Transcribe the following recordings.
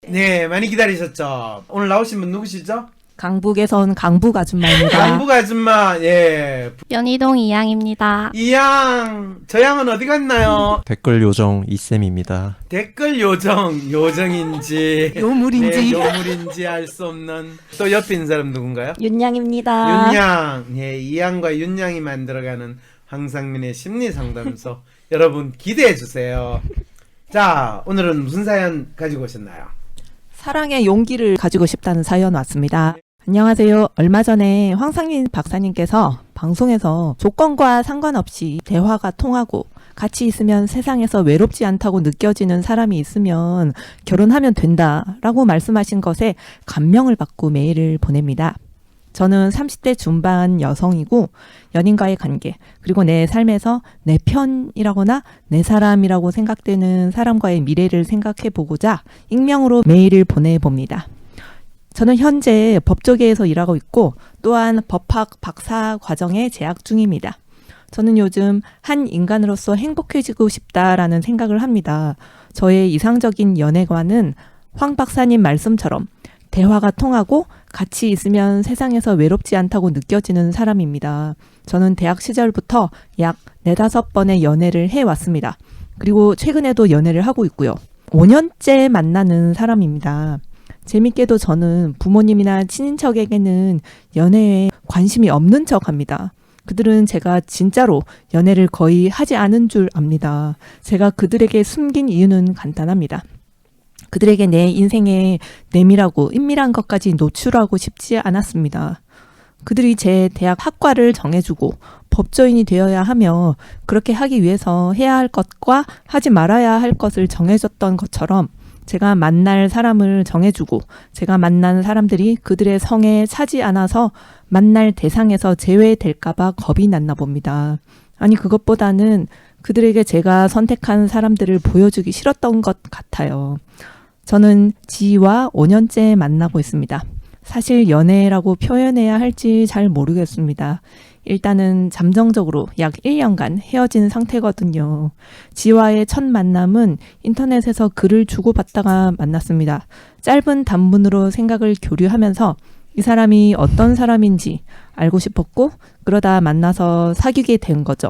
네, 많이 기다리셨죠? 오늘 나오신 분 누구시죠? 강북에서 온 강북 아줌마입니다. 강북 아줌마, 예. 연희동 이양입니다. 이양, 저 양은 어디 갔나요? 댓글 요정 이쌤입니다. 댓글 요정인지, 요물인지. 네, 요물인지 알 수 없는. 또 옆에 있는 사람 누군가요? 윤양입니다. 윤양, 예, 이양과 윤양이 만들어가는 황상민의 심리상담소. 여러분 기대해 주세요. 자, 오늘은 무슨 사연 가지고 오셨나요? 사랑의 용기를 가지고 싶다는 사연 왔습니다. 안녕하세요. 얼마 전에 황상민 박사님께서 방송에서 조건과 상관없이 대화가 통하고 같이 있으면 세상에서 외롭지 않다고 느껴지는 사람이 있으면 결혼하면 된다라고 말씀하신 것에 감명을 받고 메일을 보냅니다. 저는 30대 중반 여성이고 연인과의 관계, 그리고 내 삶에서 내 편이라거나 내 사람이라고 생각되는 사람과의 미래를 생각해 보고자 익명으로 메일을 보내봅니다. 저는 현재 법조계에서 일하고 있고 또한 법학 박사 과정에 재학 중입니다. 저는 요즘 한 인간으로서 행복해지고 싶다라는 생각을 합니다. 저의 이상적인 연애관은 황 박사님 말씀처럼 대화가 통하고 같이 있으면 세상에서 외롭지 않다고 느껴지는 사람입니다. 저는 대학 시절부터 약 4-5번의 연애를 해왔습니다. 그리고 최근에도 연애를 하고 있고요. 5년째 만나는 사람입니다. 재밌게도 저는 부모님이나 친인척에게는 연애에 관심이 없는 척합니다. 그들은 제가 진짜로 연애를 거의 하지 않은 줄 압니다. 제가 그들에게 숨긴 이유는 간단합니다. 그들에게 내 인생에 내밀하고 은밀한 것까지 노출하고 싶지 않았습니다. 그들이 제 대학 학과를 정해주고 법조인이 되어야 하며 그렇게 하기 위해서 해야 할 것과 하지 말아야 할 것을 정해줬던 것처럼 제가 만날 사람을 정해주고 제가 만난 사람들이 그들의 성에 차지 않아서 만날 대상에서 제외될까봐 겁이 났나 봅니다. 아니 그것보다는 그들에게 제가 선택한 사람들을 보여주기 싫었던 것 같아요. 저는 지희와 5년째 만나고 있습니다. 사실 연애라고 표현해야 할지 잘 모르겠습니다. 일단은 잠정적으로 약 1년간 헤어진 상태거든요. 지희와의 첫 만남은 인터넷에서 글을 주고받다가 만났습니다. 짧은 단문으로 생각을 교류하면서 이 사람이 어떤 사람인지 알고 싶었고 그러다 만나서 사귀게 된 거죠.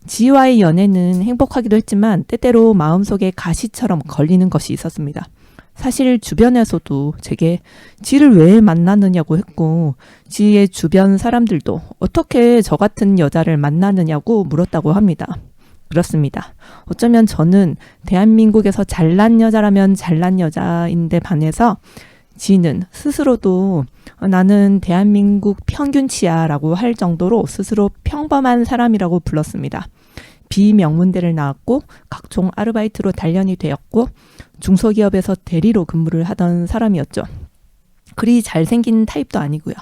지희와의 연애는 행복하기도 했지만 때때로 마음속에 가시처럼 걸리는 것이 있었습니다. 사실 주변에서도 제게 지를 왜 만났느냐고 했고 지의 주변 사람들도 어떻게 저 같은 여자를 만나느냐고 물었다고 합니다. 그렇습니다. 어쩌면 저는 대한민국에서 잘난 여자라면 잘난 여자인데 반해서 지는 스스로도 나는 대한민국 평균치야 라고 할 정도로 스스로 평범한 사람이라고 불렀습니다. 비명문대를 나왔고 각종 아르바이트로 단련이 되었고 중소기업에서 대리로 근무를 하던 사람이었죠. 그리 잘생긴 타입도 아니고요.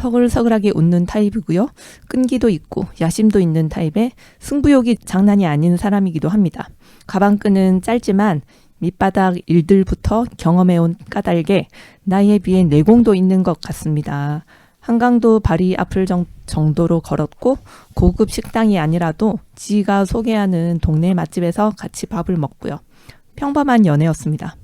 서글서글하게 웃는 타입이고요. 끈기도 있고 야심도 있는 타입에 승부욕이 장난이 아닌 사람이기도 합니다. 가방끈은 짧지만 밑바닥 일들부터 경험해온 까닭에 나이에 비해 내공도 있는 것 같습니다. 한강도 발이 아플 정도로 걸었고 고급 식당이 아니라도 지가 소개하는 동네 맛집에서 같이 밥을 먹고요. 평범한 연애였습니다.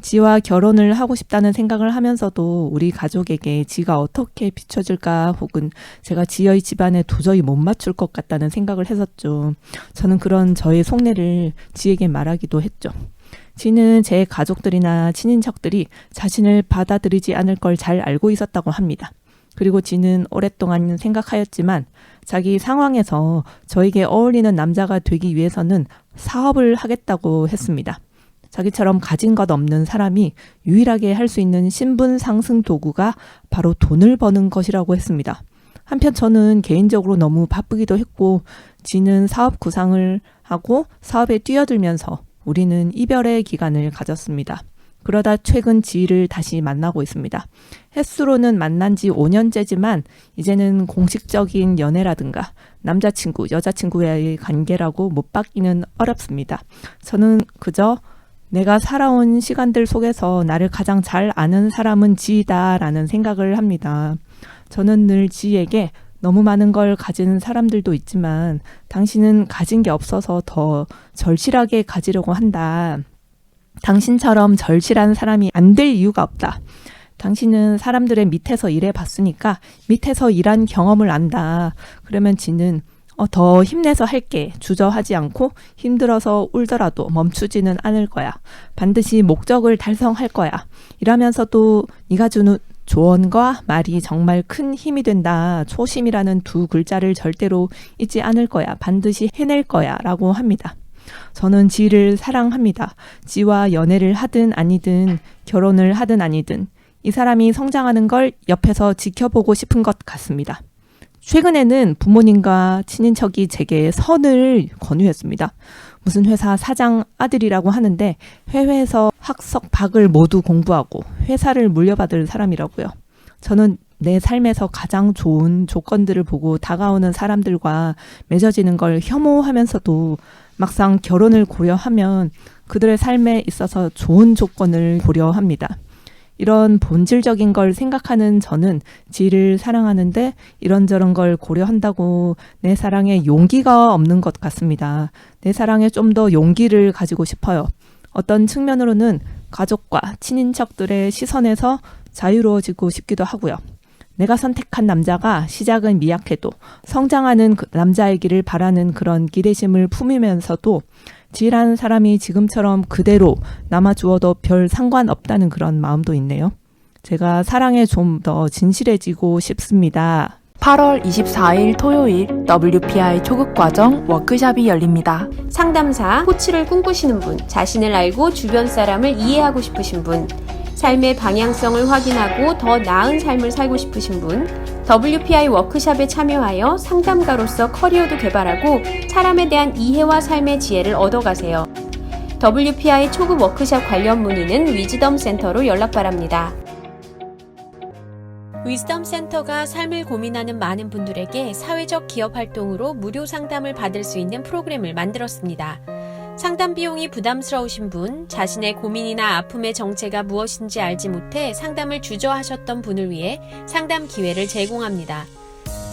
지와 결혼을 하고 싶다는 생각을 하면서도 우리 가족에게 지가 어떻게 비춰줄까 혹은 제가 지의 집안에 도저히 못 맞출 것 같다는 생각을 했었죠. 저는 그런 저의 속내를 지에게 말하기도 했죠. 지는 제 가족들이나 친인척들이 자신을 받아들이지 않을 걸 잘 알고 있었다고 합니다. 그리고 지는 오랫동안 생각하였지만 자기 상황에서 저에게 어울리는 남자가 되기 위해서는 사업을 하겠다고 했습니다. 자기처럼 가진 것 없는 사람이 유일하게 할 수 있는 신분 상승 도구가 바로 돈을 버는 것이라고 했습니다. 한편 저는 개인적으로 너무 바쁘기도 했고 지는 사업 구상을 하고 사업에 뛰어들면서 우리는 이별의 기간을 가졌습니다. 그러다 최근 지희를 다시 만나고 있습니다. 횟수로는 만난 지 5년째지만 이제는 공식적인 연애라든가 남자친구, 여자친구와의 관계라고 못 받기는 어렵습니다. 저는 그저 내가 살아온 시간들 속에서 나를 가장 잘 아는 사람은 지희다라는 생각을 합니다. 저는 늘 지희에게 너무 많은 걸 가진 사람들도 있지만 당신은 가진 게 없어서 더 절실하게 가지려고 한다. 당신처럼 절실한 사람이 안 될 이유가 없다. 당신은 사람들의 밑에서 일해봤으니까 밑에서 일한 경험을 안다. 그러면 지는 더 힘내서 할게. 주저하지 않고 힘들어서 울더라도 멈추지는 않을 거야. 반드시 목적을 달성할 거야. 이러면서도 네가 주는 조언과 말이 정말 큰 힘이 된다. 초심이라는 두 글자를 절대로 잊지 않을 거야. 반드시 해낼 거야. 라고 합니다. 저는 지를 사랑합니다. 지와 연애를 하든 아니든 결혼을 하든 아니든 이 사람이 성장하는 걸 옆에서 지켜보고 싶은 것 같습니다. 최근에는 부모님과 친인척이 제게 선을 권유했습니다. 무슨 회사 사장 아들이라고 하는데 해외에서 학석 박을 모두 공부하고 회사를 물려받을 사람이라고요. 저는 내 삶에서 가장 좋은 조건들을 보고 다가오는 사람들과 맺어지는 걸 혐오하면서도 막상 결혼을 고려하면 그들의 삶에 있어서 좋은 조건을 고려합니다. 이런 본질적인 걸 생각하는 저는 지를 사랑하는데 이런저런 걸 고려한다고 내 사랑에 용기가 없는 것 같습니다. 내 사랑에 좀 더 용기를 가지고 싶어요. 어떤 측면으로는 가족과 친인척들의 시선에서 자유로워지고 싶기도 하고요. 내가 선택한 남자가 시작은 미약해도 성장하는 그 남자이기를 바라는 그런 기대심을 품으면서도 지라는 사람이 지금처럼 그대로 남아주어도 별 상관없다는 그런 마음도 있네요. 제가 사랑에 좀 더 진실해지고 싶습니다. 8월 24일 토요일 WPI 초급과정 워크숍이 열립니다. 상담사, 코치를 꿈꾸시는 분, 자신을 알고 주변 사람을 이해하고 싶으신 분, 삶의 방향성을 확인하고 더 나은 삶을 살고 싶으신 분, WPI 워크숍에 참여하여 상담가로서 커리어도 개발하고 사람에 대한 이해와 삶의 지혜를 얻어가세요. WPI 초급 워크숍 관련 문의는 위즈덤 센터로 연락 바랍니다. 위즈덤 센터가 삶을 고민하는 많은 분들에게 사회적 기업 활동으로 무료 상담을 받을 수 있는 프로그램을 만들었습니다. 상담 비용이 부담스러우신 분, 자신의 고민이나 아픔의 정체가 무엇인지 알지 못해 상담을 주저하셨던 분을 위해 상담 기회를 제공합니다.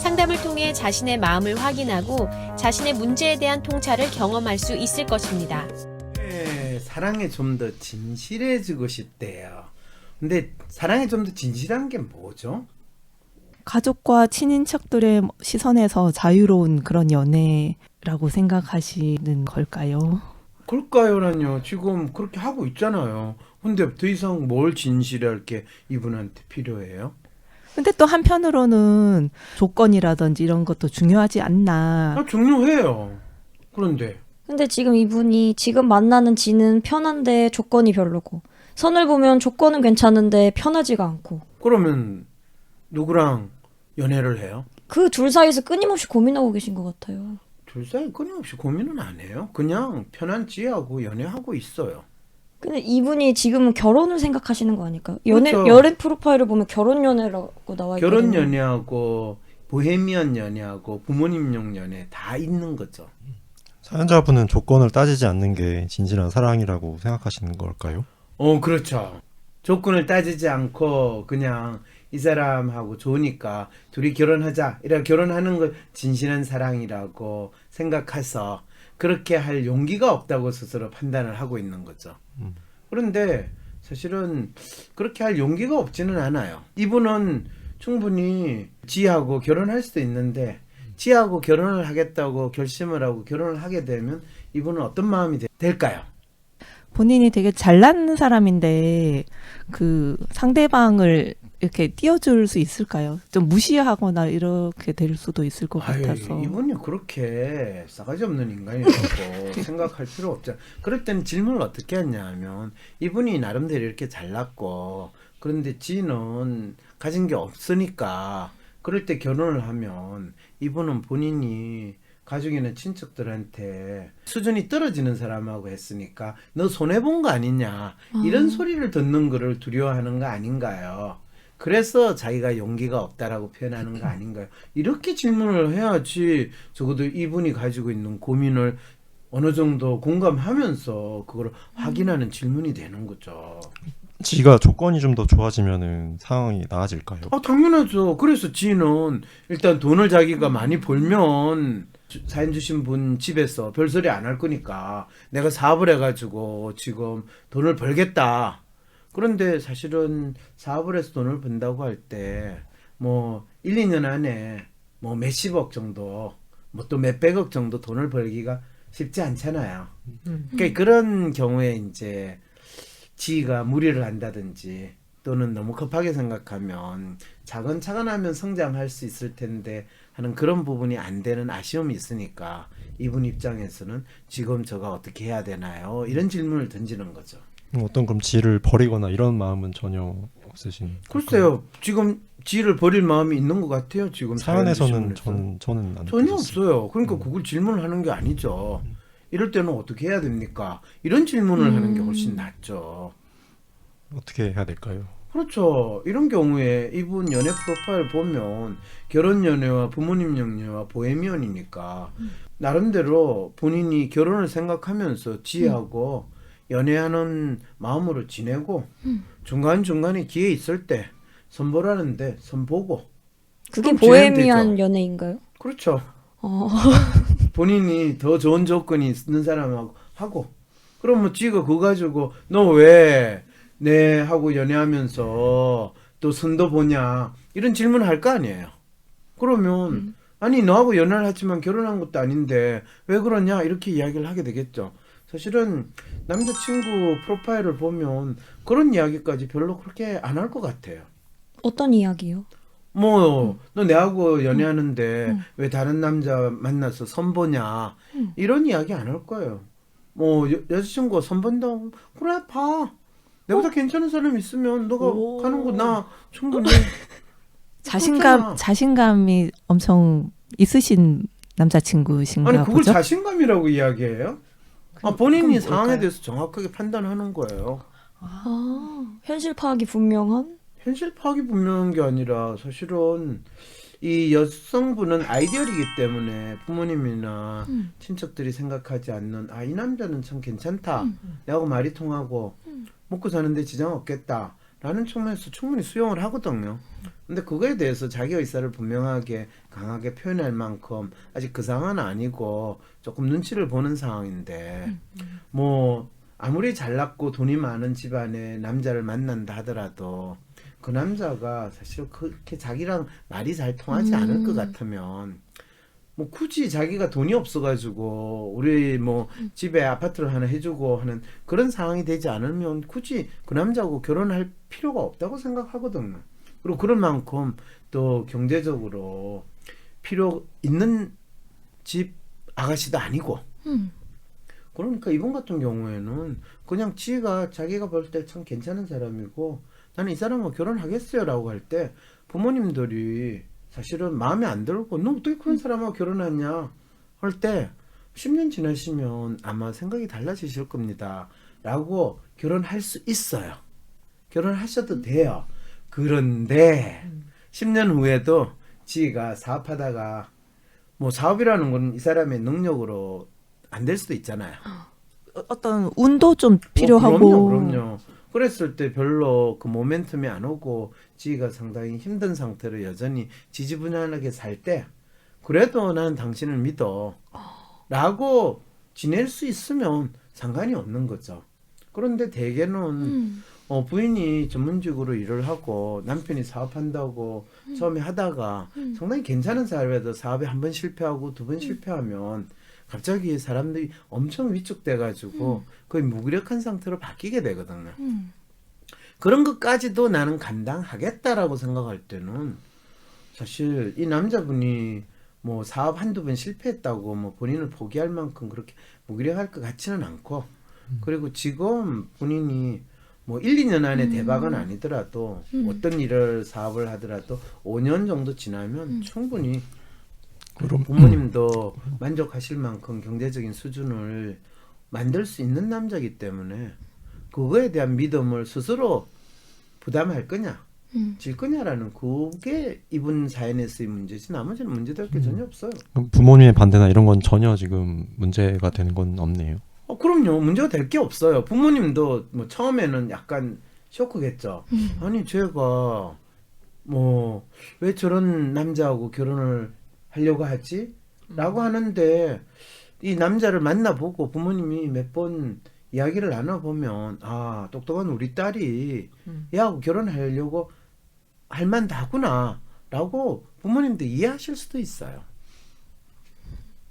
상담을 통해 자신의 마음을 확인하고 자신의 문제에 대한 통찰을 경험할 수 있을 것입니다. 네, 사랑에 좀 더 진실해지고 싶대요. 근데 사랑에 좀 더 진실한 게 뭐죠? 가족과 친인척들의 시선에서 자유로운 그런 연애라고 생각하시는 걸까요? 그럴까요라뇨. 지금 그렇게 하고 있잖아요. 근데 더 이상 뭘 진실할 게 이분한테 필요해요? 근데 또 한편으로는 조건이라든지 이런 것도 중요하지 않나. 중요해요. 그런데 근데 지금 이분이 지금 만나는 지는 편한데 조건이 별로고 선을 보면 조건은 괜찮은데 편하지가 않고 그러면 누구랑 연애를 해요? 그 둘 사이에서 끊임없이 고민하고 계신 것 같아요. 둘 사이 끊임없이 고민은 안 해요. 그냥 편한 지하고 연애하고 있어요. 근데 이분이 지금은 결혼을 생각하시는 거 아닐까요? 그렇죠. 연애 프로파일을 보면 결혼 연애라고 나와 있거든요. 결혼 연애하고 보헤미안 연애하고 부모님용 연애 다 있는 거죠. 사연자분은 조건을 따지지 않는 게 진실한 사랑이라고 생각하시는 걸까요? 그렇죠. 조건을 따지지 않고 그냥 이 사람하고 좋으니까 둘이 결혼하자 이렇게 결혼하는 걸 진실한 사랑이라고 생각해서 그렇게 할 용기가 없다고 스스로 판단을 하고 있는 거죠. 그런데 사실은 그렇게 할 용기가 없지는 않아요. 이분은 충분히 지하고 결혼할 수도 있는데 지하고 결혼을 하겠다고 결심을 하고 결혼을 하게 되면 이분은 어떤 마음이 될까요? 본인이 되게 잘난 사람인데 그 상대방을 이렇게 띄워줄 수 있을까요? 좀 무시하거나 이렇게 될 수도 있을 것 같아서. 이분이 그렇게 싸가지 없는 인간이라고 생각할 필요 없잖아. 그럴 때는 질문을 어떻게 했냐 하면 이분이 나름대로 이렇게 잘났고 그런데 지는 가진 게 없으니까 그럴 때 결혼을 하면 이분은 본인이 가족이나 친척들한테 수준이 떨어지는 사람하고 했으니까 너 손해본 거 아니냐 이런 소리를 듣는 거를 두려워하는 거 아닌가요? 그래서 자기가 용기가 없다라고 표현하는 거 아닌가요? 이렇게 질문을 해야지 적어도 이분이 가지고 있는 고민을 어느 정도 공감하면서 그걸 확인하는 질문이 되는 거죠. 지가 조건이 좀 더 좋아지면은 상황이 나아질까요? 당연하죠. 그래서 지는 일단 돈을 자기가 많이 벌면 사연 주신 분 집에서 별소리 안 할 거니까 내가 사업을 해가지고 지금 돈을 벌겠다. 그런데 사실은 사업을 해서 돈을 번다고 할 때 뭐 1, 2년 안에 뭐 몇십억 정도 뭐 또 몇백억 정도 돈을 벌기가 쉽지 않잖아요. 그러니까 그런 경우에 이제 지가 무리를 한다든지 또는 너무 급하게 생각하면 차근차근하면 성장할 수 있을 텐데 하는 그런 부분이 안 되는 아쉬움이 있으니까 이분 입장에서는 지금 저가 어떻게 해야 되나요? 이런 질문을 던지는 거죠. 어떤 그럼 지를 버리거나 이런 마음은 전혀 없으신 글쎄요. 지금 지를 버릴 마음이 있는 것 같아요. 지금 사연에서는 사연 저는 안 전혀 들었어요. 없어요. 그러니까 그걸 질문을 하는 게 아니죠. 이럴 때는 어떻게 해야 됩니까? 이런 질문을 하는 게 훨씬 낫죠. 어떻게 해야 될까요? 그렇죠. 이런 경우에 이분 연애 프로파일 보면 결혼 연애와 부모님 연애와 보헤미언이니까 나름대로 본인이 결혼을 생각하면서 지하고 연애하는 마음으로 지내고 중간중간에 기회 있을 때 선보라는데 선보고 그게 그럼 지내면 보헤미안 되죠. 연애인가요? 그렇죠. 어. 본인이 더 좋은 조건이 있는 사람하고 하고 그럼 뭐 지가 그거 가지고 너 왜 내 하고 연애하면서 또 선도 보냐 이런 질문 할 거 아니에요. 그러면 아니 너하고 연애를 했지만 결혼한 것도 아닌데 왜 그러냐 이렇게 이야기를 하게 되겠죠. 사실은 남자친구 프로파일을 보면 그런 이야기까지 별로 그렇게 안 할 것 같아요. 어떤 이야기요? 뭐 너 내하고 연애하는데 왜 다른 남자 만나서 선보냐 이런 이야기 안 할 거예요. 뭐 여자친구가 선본다고 그래 봐. 내보다 괜찮은 사람 있으면 너가 오. 가는 거 나 충분히 그렇잖아. 자신감이 엄청 있으신 남자친구신가 아니 그걸 보죠? 자신감이라고 이야기해요? 아 본인이 그건 상황에 뭘까요? 대해서 정확하게 판단하는 거예요. 아, 현실 파악이 분명한? 현실 파악이 분명한 게 아니라 사실은 이 여성분은 아이디얼이기 때문에 부모님이나 친척들이 생각하지 않는 아 이 남자는 참 괜찮다. 내하고 말이 통하고 먹고 사는데 지장 없겠다. 라는 측면에서 충분히 수용을 하거든요. 근데 그거에 대해서 자기 의사를 분명하게 강하게 표현할 만큼 아직 그 상황은 아니고 조금 눈치를 보는 상황인데 뭐 아무리 잘났고 돈이 많은 집안의 남자를 만난다 하더라도 그 남자가 사실 그렇게 자기랑 말이 잘 통하지 않을 것 같으면 뭐 굳이 자기가 돈이 없어가지고 우리 뭐 집에 아파트를 하나 해주고 하는 그런 상황이 되지 않으면 굳이 그 남자하고 결혼할 필요가 없다고 생각하거든요. 그리고 그런 만큼 또 경제적으로 필요 있는 집 아가씨도 아니고 그러니까 이분 같은 경우에는 그냥 지가 자기가 볼 때 참 괜찮은 사람이고 나는 이 사람과 결혼하겠어요 라고 할 때 부모님들이 사실은 마음에 안 들고 너 어떻게 그런 사람하고 결혼하냐 할 때 10년 지나시면 아마 생각이 달라지실 겁니다 라고 결혼할 수 있어요. 결혼하셔도 돼요. 그런데 10년 후에도 지가 사업하다가 뭐 사업이라는 건 이 사람의 능력으로 안 될 수도 있잖아요. 어떤 운도 좀 필요하고. 그럼요. 그랬을 때 별로 그 모멘텀이 안 오고 지가 상당히 힘든 상태로 여전히 지지부진하게 살 때 그래도 난 당신을 믿어 라고 지낼 수 있으면 상관이 없는 거죠. 그런데 대개는 부인이 전문직으로 일을 하고 남편이 사업한다고 처음에 하다가 상당히 괜찮은 사업에도 사업에 한 번 실패하고 두 번 실패하면 갑자기 사람들이 엄청 위축돼가지고 거의 무기력한 상태로 바뀌게 되거든요. 그런 것까지도 나는 감당하겠다라고 생각할 때는 사실 이 남자분이 뭐 사업 한두 번 실패했다고 뭐 본인을 포기할 만큼 그렇게 무기력할 것 같지는 않고 그리고 지금 본인이 뭐 1, 2년 안에 대박은 아니더라도 어떤 일을 사업을 하더라도 5년 정도 지나면 충분히 그럼 부모님도 만족하실 만큼 경제적인 수준을 만들 수 있는 남자이기 때문에 그거에 대한 믿음을 스스로 부담할 거냐 질 거냐라는 그게 이분 사연에서의 문제지 나머지는 문제될 게 전혀 없어요. 그럼 부모님의 반대나 이런 건 전혀 지금 문제가 되는 건 없네요. 그럼요. 문제가 될 게 없어요. 부모님도 뭐 처음에는 약간 쇼크겠죠. 아니 제가 뭐 왜 저런 남자하고 결혼을 하려고 하지? 라고 하는데 이 남자를 만나보고 부모님이 몇 번 이야기를 나눠보면 아 똑똑한 우리 딸이 얘하고 결혼하려고 할 만도 하구나 라고 부모님도 이해하실 수도 있어요.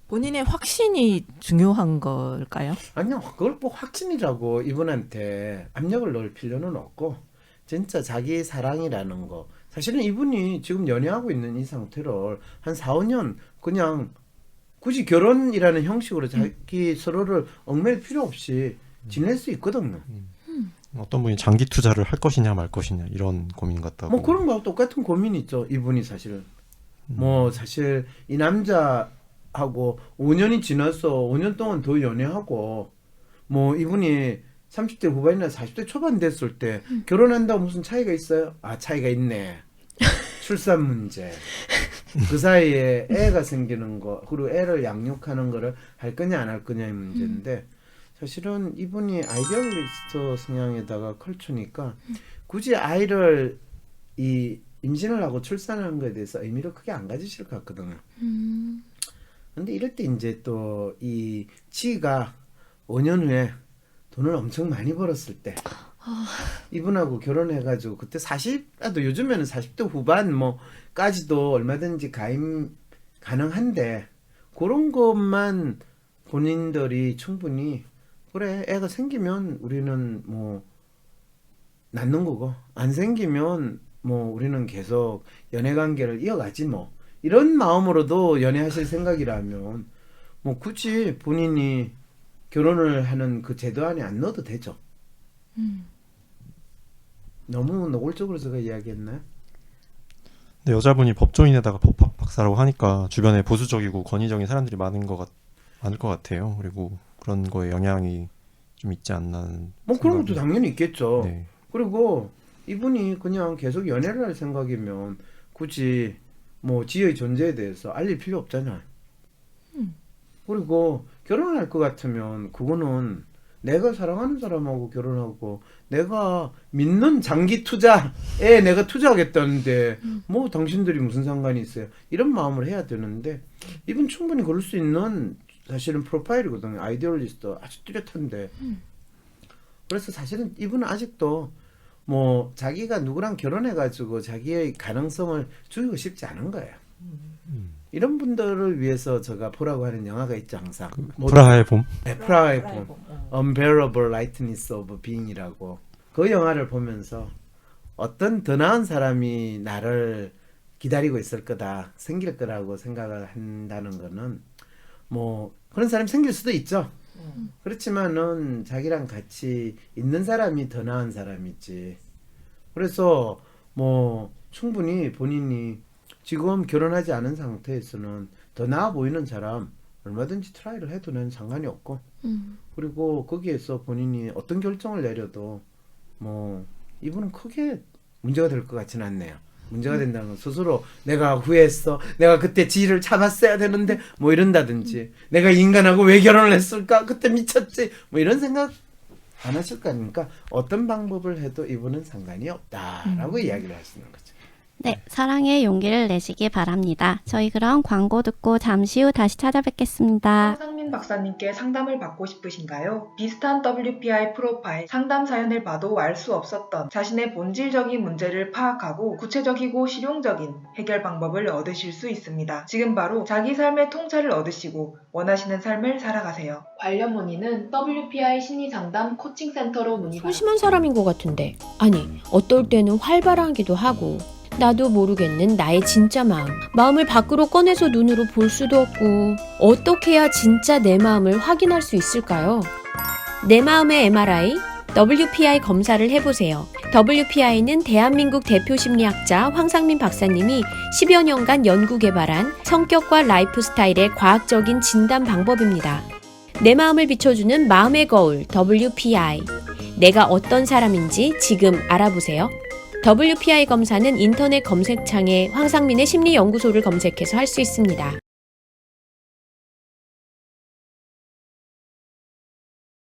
본인의 확신이 중요한 걸까요? 아니요, 그걸 꼭 확신이라고 이분한테 압력을 넣을 필요는 없고, 진짜 자기 사랑이라는 거. 사실은 이분이 지금 연애하고 있는 이 상태를 한 4, 5년 그냥 굳이 결혼이라는 형식으로 자기 서로를 얽매일 필요 없이 지낼 수 있거든요. 어떤 분이 장기 투자를 할 것이냐 말 것이냐 이런 고민 같다고. 뭐 그런 거하고 똑같은 고민이 있죠, 이분이 사실은. 뭐 사실 이 남자하고 5년이 지나서 5년 동안 더 연애하고 뭐 이분이 30대 후반이나 40대 초반 됐을 때 결혼한다고 무슨 차이가 있어요? 아 차이가 있네. 출산 문제. 그 사이에 애가 생기는 거 그리고 애를 양육하는 거를 할 거냐 안 할 거냐의 문제인데 사실은 이분이 아이디얼리스트 성향에다가 컬처니까 굳이 아이를 임신을 하고 출산하는 거에 대해서 의미를 크게 안 가지실 것 같거든요. 근데 이럴 때 이제 또 이 지가 5년 후에 돈을 엄청 많이 벌었을 때 이분하고 결혼해가지고 그때 40라도 요즘에는 40대 후반 뭐까지도 얼마든지 가임 가능한데 그런 것만 본인들이 충분히 그래 애가 생기면 우리는 뭐 낳는 거고 안 생기면 뭐 우리는 계속 연애 관계를 이어가지 뭐 이런 마음으로도 연애하실 생각이라면 뭐 굳이 본인이 결혼을 하는 그 제도 안에 안 넣어도 되죠. 너무 노골적으로 제가 이야기했나요? 근데 여자분이 법조인에다가 법학 박사라고 하니까 주변에 보수적이고 권위적인 사람들이 많을 것 같아요. 그리고 그런 거에 영향이 좀 있지 않나. 뭐 그런 것도 당연히 있겠죠. 네. 그리고 이분이 그냥 계속 연애를 할 생각이면 굳이 뭐 지의 존재에 대해서 알릴 필요 없잖아요. 그리고 결혼할 것 같으면 그거는 내가 사랑하는 사람하고 결혼하고 내가 믿는 장기 투자에 내가 투자하겠다는데 뭐 당신들이 무슨 상관이 있어요. 이런 마음을 해야 되는데 이분 충분히 그럴 수 있는 사실은 프로파일이거든요. 아이디얼리스트 아주 뚜렷한데 그래서 사실은 이분은 아직도 뭐 자기가 누구랑 결혼해가지고 자기의 가능성을 죽이고 싶지 않은 거예요. 이런 분들을 위해서 제가 보라고 하는 영화가 있죠 항상. 프라하의 봄. 네, 프라하의 봄. Unbearable Lightness of Being이라고. 그 영화를 보면서 어떤 더 나은 사람이 나를 기다리고 있을 거다, 생길 거라고 생각을 한다는 거는 뭐 그런 사람이 생길 수도 있죠. 그렇지만은 자기랑 같이 있는 사람이 더 나은 사람이지. 그래서 뭐 충분히 본인이 지금 결혼하지 않은 상태에서는 더 나아 보이는 사람 얼마든지 트라이를 해도 난 상관이 없고 그리고 거기에서 본인이 어떤 결정을 내려도 뭐 이분은 크게 문제가 될 것 같지는 않네요. 문제가 된다는 건 스스로 내가 후회했어, 내가 그때 지혜를 참았어야 되는데 뭐 이런다든지 내가 이 인간하고 왜 결혼을 했을까, 그때 미쳤지 뭐 이런 생각 안 하실 거 아닙니까? 어떤 방법을 해도 이분은 상관이 없다라고 이야기를 할 수 있는 거죠. 네, 사랑의 용기를 내시기 바랍니다. 저희 그럼 광고 듣고 잠시 후 다시 찾아뵙겠습니다. 황상민 박사님께 상담을 받고 싶으신가요? 비슷한 WPI 프로파일, 상담 사연을 봐도 알 수 없었던 자신의 본질적인 문제를 파악하고 구체적이고 실용적인 해결 방법을 얻으실 수 있습니다. 지금 바로 자기 삶의 통찰을 얻으시고 원하시는 삶을 살아가세요. 관련 문의는 WPI 심리상담 코칭센터로 문의 바랍니다. 소심한 사람인 것 같은데 아니 어떨 때는 활발하기도 하고 나도 모르겠는 나의 진짜 마음을 밖으로 꺼내서 눈으로 볼 수도 없고 어떻게 해야 진짜 내 마음을 확인할 수 있을까요? 내 마음의 MRI, WPI 검사를 해보세요. WPI는 대한민국 대표 심리학자 황상민 박사님이 10여 년간 연구 개발한 성격과 라이프 스타일의 과학적인 진단 방법입니다. 내 마음을 비춰주는 마음의 거울 WPI. 내가 어떤 사람인지 지금 알아보세요. WPI 검사는 인터넷 검색창에 황상민의 심리연구소를 검색해서 할 수 있습니다.